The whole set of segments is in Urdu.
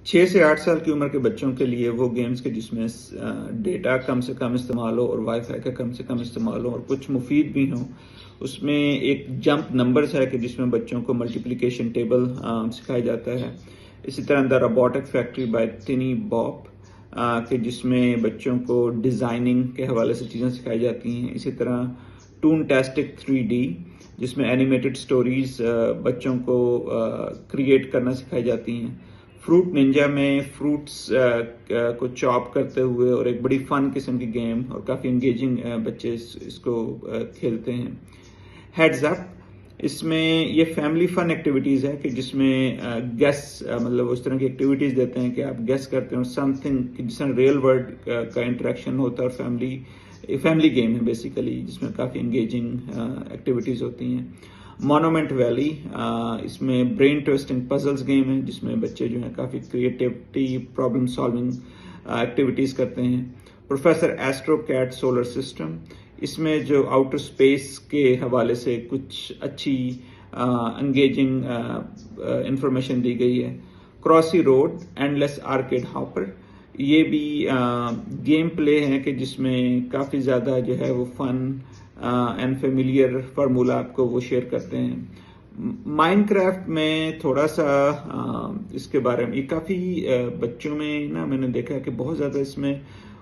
6 سے 8 سال کی عمر کے بچوں کے لیے وہ گیمز کے جس میں ڈیٹا کم سے کم استعمال ہو اور وائی فائی کا کم سے کم استعمال ہو اور کچھ مفید بھی ہوں. اس میں ایک جمپ نمبرز ہے کہ جس میں بچوں کو ملٹیپلیکیشن ٹیبل سکھایا جاتا ہے. اسی طرح دا روبوٹک فیکٹری بائی ٹنی باپ کہ جس میں بچوں کو ڈیزائننگ کے حوالے سے چیزیں سکھائی جاتی ہیں. اسی طرح ٹون ٹیسٹک 3D جس میں اینیمیٹڈ سٹوریز بچوں کو کریٹ کرنا سکھائی جاتی ہیں. فروٹ نینجا میں فروٹس کو چاپ کرتے ہوئے اور ایک بڑی فن قسم کی گیم اور کافی انگیجنگ بچے اس کو کھیلتے ہیں. ہیڈز اپ اس میں یہ فیملی فن ایکٹیویٹیز ہے کہ جس میں گیس مطلب اس طرح کی ایکٹیویٹیز دیتے ہیں کہ آپ گیس کرتے ہیں سم تھنگ جس میں ریئل ورلڈ کا انٹریکشن ہوتا ہے اور فیملی گیم ہے بیسیکلی جس میں کافی انگیجنگ ایکٹیویٹیز ہوتی ہیں. مونومنٹ ویلی اس میں برین ٹویسٹنگ پزلز گیم ہے جس میں بچے جو ہیں کافی کریٹیوٹی پرابلم سالونگ ایکٹیویٹیز کرتے ہیں. Professor astro cat solar system اس میں جو آؤٹر اسپیس کے حوالے سے کچھ اچھی انگیجنگ انفارمیشن دی گئی ہے. Crossy road endless arcade hopper یہ بھی گیم پلے ہیں کہ جس میں کافی زیادہ جو ہے وہ فن اینڈ فیملیئر فارمولا آپ کو وہ شیئر کرتے ہیں. مائنڈ کرافٹ میں تھوڑا سا اس کے بارے میں یہ کافی بچوں میں نا میں نے دیکھا کہ بہت زیادہ اس میں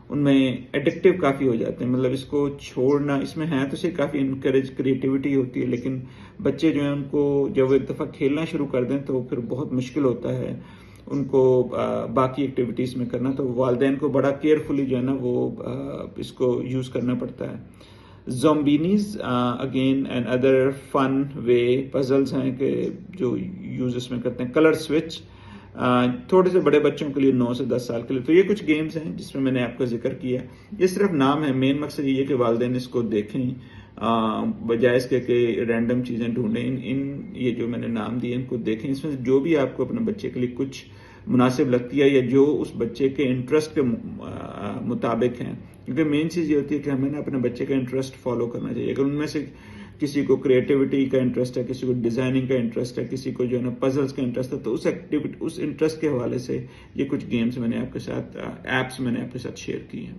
ان میں ایڈکٹیو کافی ہو جاتے ہیں. مطلب اس کو چھوڑنا اس میں ہے تو کافی انکریج کریٹیوٹی ہوتی ہے لیکن بچے جو ہیں ان کو جب وہ ایک دفعہ کھیلنا شروع کر دیں تو پھر بہت مشکل ہوتا ہے ان کو باقی ایکٹیویٹیز میں کرنا. تو والدین کو بڑا کیئرفلی جو ہے نا وہ اس کو یوز کرنا پڑتا ہے. Zoombinis again and other fun way puzzles ہیں کہ جو یوز اس میں کرتے ہیں. کلر سوئچ تھوڑے سے بڑے بچوں کے لیے 9 سے 10 سال کے لیے. تو یہ کچھ گیمز ہیں جس میں نے آپ کا ذکر کیا. یہ صرف نام ہے, مین مقصد یہ ہے کہ والدین اس کو دیکھیں بجائے اس کے کہ رینڈم چیزیں ڈھونڈیں. یہ جو میں نے نام دیے ان کو دیکھیں, اس میں جو بھی آپ کو اپنے بچے کے لیے کچھ مناسب لگتی ہے یا جو اس بچے کے انٹرسٹ کے مطابق ہیں, کیونکہ مین چیز یہ ہوتی ہے کہ ہمیں نا اپنے بچے کا انٹرسٹ فالو کرنا چاہیے. اگر ان میں سے کسی کو کریٹیوٹی کا انٹرسٹ ہے, کسی کو ڈیزائننگ کا انٹرسٹ ہے, کسی کو جو ہے نا پزلز کا انٹرسٹ ہے, تو اس انٹرسٹ کے حوالے سے یہ کچھ گیمز میں نے آپ کے ساتھ ایپس میں نے آپ کے ساتھ شیئر کی ہیں.